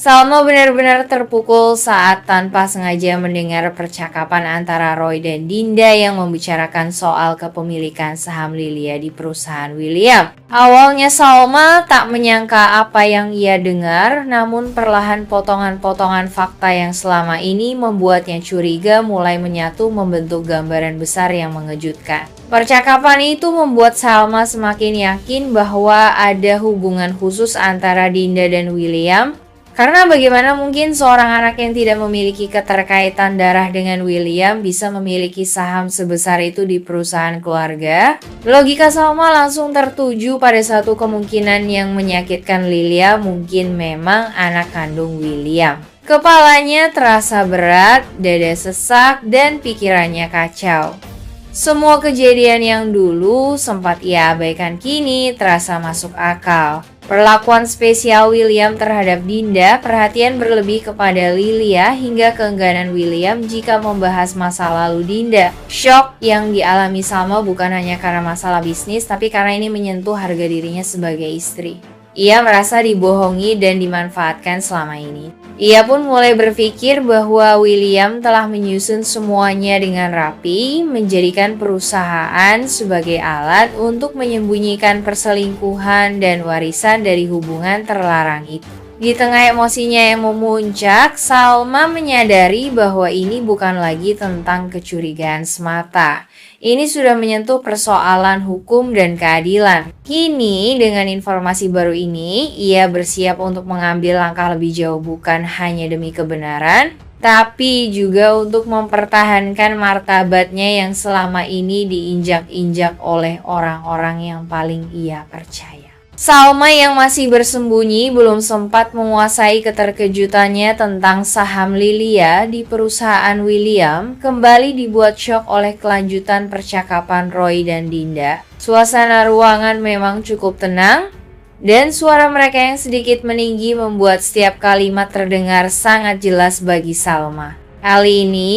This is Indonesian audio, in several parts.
Salma benar-benar terpukul saat tanpa sengaja mendengar percakapan antara Roy dan Dinda yang membicarakan soal kepemilikan saham Lilia di perusahaan William. Awalnya Salma tak menyangka apa yang ia dengar, namun perlahan potongan-potongan fakta yang selama ini membuatnya curiga mulai menyatu membentuk gambaran besar yang mengejutkan. Percakapan itu membuat Salma semakin yakin bahwa ada hubungan khusus antara Dinda dan William. Karena bagaimana mungkin seorang anak yang tidak memiliki keterkaitan darah dengan William bisa memiliki saham sebesar itu di perusahaan keluarga? Logika Salma langsung tertuju pada satu kemungkinan yang menyakitkan Lilia, mungkin memang anak kandung William. Kepalanya terasa berat, dada sesak, dan pikirannya kacau. Semua kejadian yang dulu sempat ia abaikan kini terasa masuk akal. Perlakuan spesial William terhadap Dinda, perhatian berlebih kepada Lilia, hingga keengganan William jika membahas masa lalu Dinda. Shock yang dialami Salma bukan hanya karena masalah bisnis, tapi karena ini menyentuh harga dirinya sebagai istri. Ia merasa dibohongi dan dimanfaatkan selama ini. Ia pun mulai berpikir bahwa William telah menyusun semuanya dengan rapi, menjadikan perusahaan sebagai alat untuk menyembunyikan perselingkuhan dan warisan dari hubungan terlarang itu. Di tengah emosinya yang memuncak, Salma menyadari bahwa ini bukan lagi tentang kecurigaan semata. Ini sudah menyentuh persoalan hukum dan keadilan. Kini, dengan informasi baru ini, ia bersiap untuk mengambil langkah lebih jauh, bukan hanya demi kebenaran, tapi juga untuk mempertahankan martabatnya yang selama ini diinjak-injak oleh orang-orang yang paling ia percaya. Salma yang masih bersembunyi belum sempat menguasai keterkejutannya tentang saham Lilia di perusahaan William, kembali dibuat syok oleh kelanjutan percakapan Roy dan Dinda. Suasana ruangan memang cukup tenang, dan suara mereka yang sedikit meninggi membuat setiap kalimat terdengar sangat jelas bagi Salma. Kali ini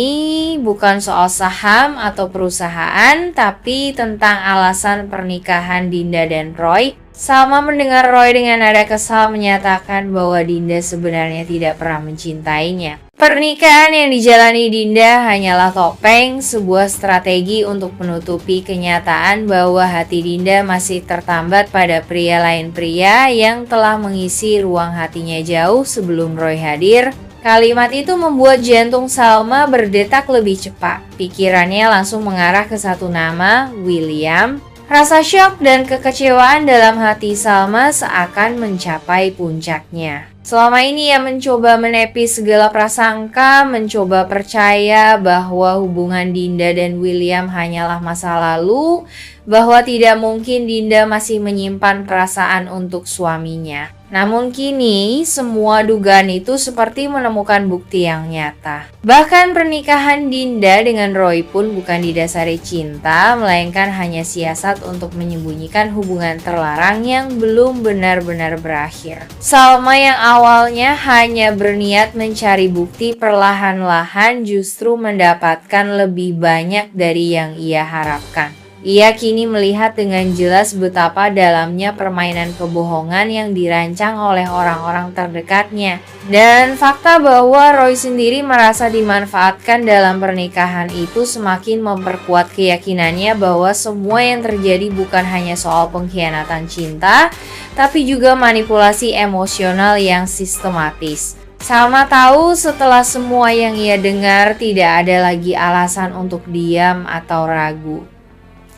bukan soal saham atau perusahaan, tapi tentang alasan pernikahan Dinda dan Roy. Salma mendengar Roy dengan nada kesal menyatakan bahwa Dinda sebenarnya tidak pernah mencintainya. Pernikahan yang dijalani Dinda hanyalah topeng, sebuah strategi untuk menutupi kenyataan bahwa hati Dinda masih tertambat pada pria lain, pria yang telah mengisi ruang hatinya jauh sebelum Roy hadir. Kalimat itu membuat jantung Salma berdetak lebih cepat. Pikirannya langsung mengarah ke satu nama, William. Rasa syok dan kekecewaan dalam hati Salma seakan mencapai puncaknya. Selama ini ia mencoba menepis segala prasangka, mencoba percaya bahwa hubungan Dinda dan William hanyalah masa lalu, bahwa tidak mungkin Dinda masih menyimpan perasaan untuk suaminya. Namun kini, semua dugaan itu seperti menemukan bukti yang nyata. Bahkan pernikahan Dinda dengan Roy pun bukan didasari cinta, melainkan hanya siasat untuk menyembunyikan hubungan terlarang yang belum benar-benar berakhir. Salma yang awalnya hanya berniat mencari bukti, perlahan-lahan justru mendapatkan lebih banyak dari yang ia harapkan. Ia kini melihat dengan jelas betapa dalamnya permainan kebohongan yang dirancang oleh orang-orang terdekatnya. Dan fakta bahwa Roy sendiri merasa dimanfaatkan dalam pernikahan itu semakin memperkuat keyakinannya bahwa semua yang terjadi bukan hanya soal pengkhianatan cinta, tapi juga manipulasi emosional yang sistematis. Salma tahu setelah semua yang ia dengar tidak ada lagi alasan untuk diam atau ragu.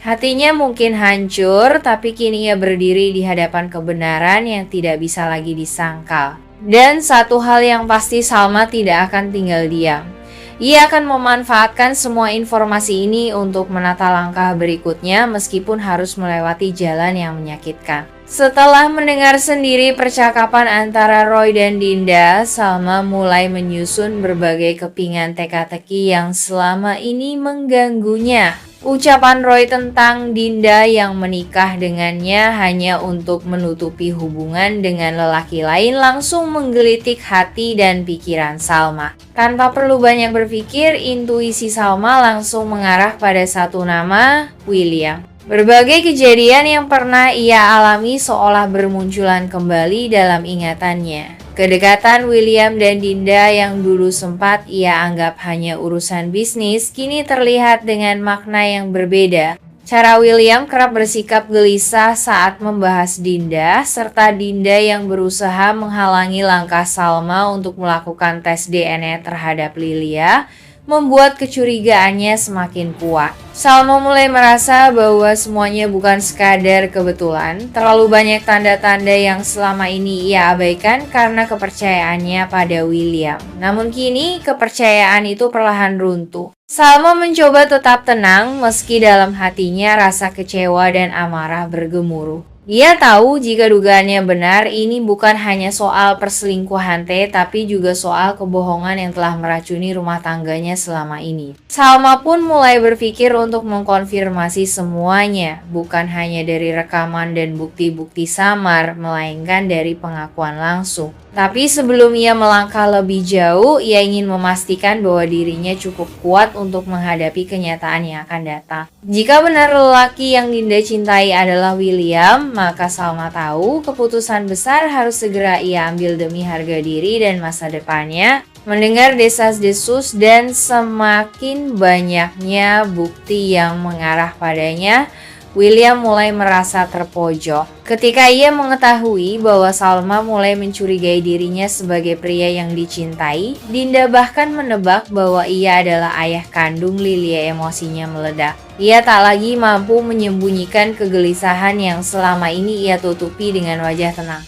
Hatinya mungkin hancur, tapi kini ia berdiri di hadapan kebenaran yang tidak bisa lagi disangkal. Dan satu hal yang pasti, Salma tidak akan tinggal diam. Ia akan memanfaatkan semua informasi ini untuk menata langkah berikutnya meskipun harus melewati jalan yang menyakitkan. Setelah mendengar sendiri percakapan antara Roy dan Dinda, Salma mulai menyusun berbagai kepingan teka-teki yang selama ini mengganggunya. Ucapan Roy tentang Dinda yang menikah dengannya hanya untuk menutupi hubungan dengan lelaki lain langsung menggelitik hati dan pikiran Salma. Tanpa perlu banyak berpikir, intuisi Salma langsung mengarah pada satu nama, William. Berbagai kejadian yang pernah ia alami seolah bermunculan kembali dalam ingatannya. Kedekatan William dan Dinda yang dulu sempat ia anggap hanya urusan bisnis, kini terlihat dengan makna yang berbeda. Cara William kerap bersikap gelisah saat membahas Dinda, serta Dinda yang berusaha menghalangi langkah Salma untuk melakukan tes DNA terhadap Lilia, membuat kecurigaannya semakin kuat. Salma mulai merasa bahwa semuanya bukan sekadar kebetulan. Terlalu banyak tanda-tanda yang selama ini ia abaikan karena kepercayaannya pada William. Namun kini kepercayaan itu perlahan runtuh. Salma mencoba tetap tenang meski dalam hatinya rasa kecewa dan amarah bergemuruh. Dia tahu jika dugaannya benar, ini bukan hanya soal perselingkuhan T, tapi juga soal kebohongan yang telah meracuni rumah tangganya selama ini. Salma pun mulai berpikir untuk mengkonfirmasi semuanya, bukan hanya dari rekaman dan bukti-bukti samar, melainkan dari pengakuan langsung. Tapi sebelum ia melangkah lebih jauh, ia ingin memastikan bahwa dirinya cukup kuat untuk menghadapi kenyataan yang akan datang. Jika benar lelaki yang Dinda cintai adalah William, maka Salma tahu keputusan besar harus segera ia ambil demi harga diri dan masa depannya. Mendengar desas-desus dan semakin banyaknya bukti yang mengarah padanya, William mulai merasa terpojok. Ketika ia mengetahui bahwa Salma mulai mencurigai dirinya sebagai pria yang dicintai, Dinda bahkan menebak bahwa ia adalah ayah kandung Lilia. Emosinya meledak. Ia tak lagi mampu menyembunyikan kegelisahan yang selama ini ia tutupi dengan wajah tenang.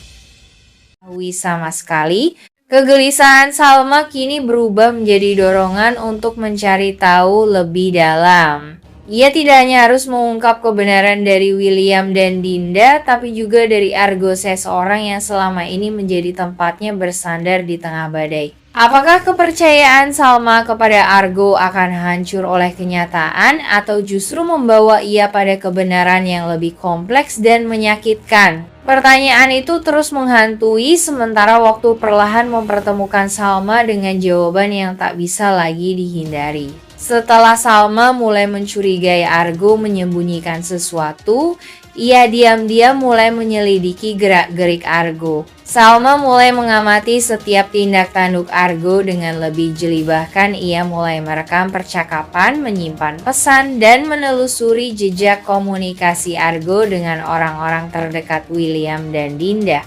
Sama sekali, kegelisahan Salma kini berubah menjadi dorongan untuk mencari tahu lebih dalam. Ia tidak hanya harus mengungkap kebenaran dari William dan Dinda, tapi juga dari Argo, seseorang yang selama ini menjadi tempatnya bersandar di tengah badai. Apakah kepercayaan Salma kepada Argo akan hancur oleh kenyataan, atau justru membawa ia pada kebenaran yang lebih kompleks dan menyakitkan? Pertanyaan itu terus menghantui sementara waktu perlahan mempertemukan Salma dengan jawaban yang tak bisa lagi dihindari. Setelah Salma mulai mencurigai Argo menyembunyikan sesuatu, ia diam-diam mulai menyelidiki gerak-gerik Argo. Salma mulai mengamati setiap tindak tanduk Argo dengan lebih jeli, bahkan ia mulai merekam percakapan, menyimpan pesan, dan menelusuri jejak komunikasi Argo dengan orang-orang terdekat William dan Dinda.